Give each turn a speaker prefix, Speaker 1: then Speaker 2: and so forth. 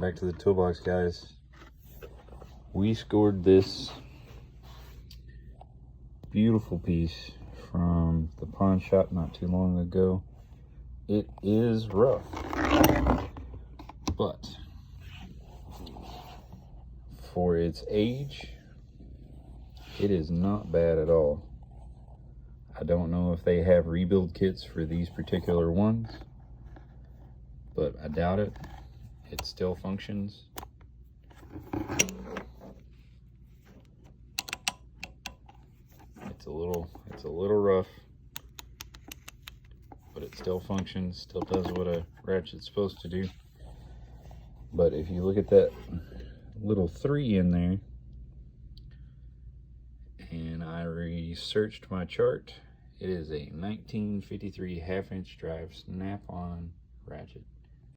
Speaker 1: back to the toolbox, guys. We scored this beautiful piece from the pawn shop not too long ago. It is rough, but for its age, it is not bad at all. I don't know if they have rebuild kits for these particular ones, but I doubt it. It still functions. It's a little rough, but it still functions, still does what a ratchet's supposed to do. But if you look at that little 3 in there, and I researched my chart, it is a 1953 1/2 inch drive snap-on ratchet.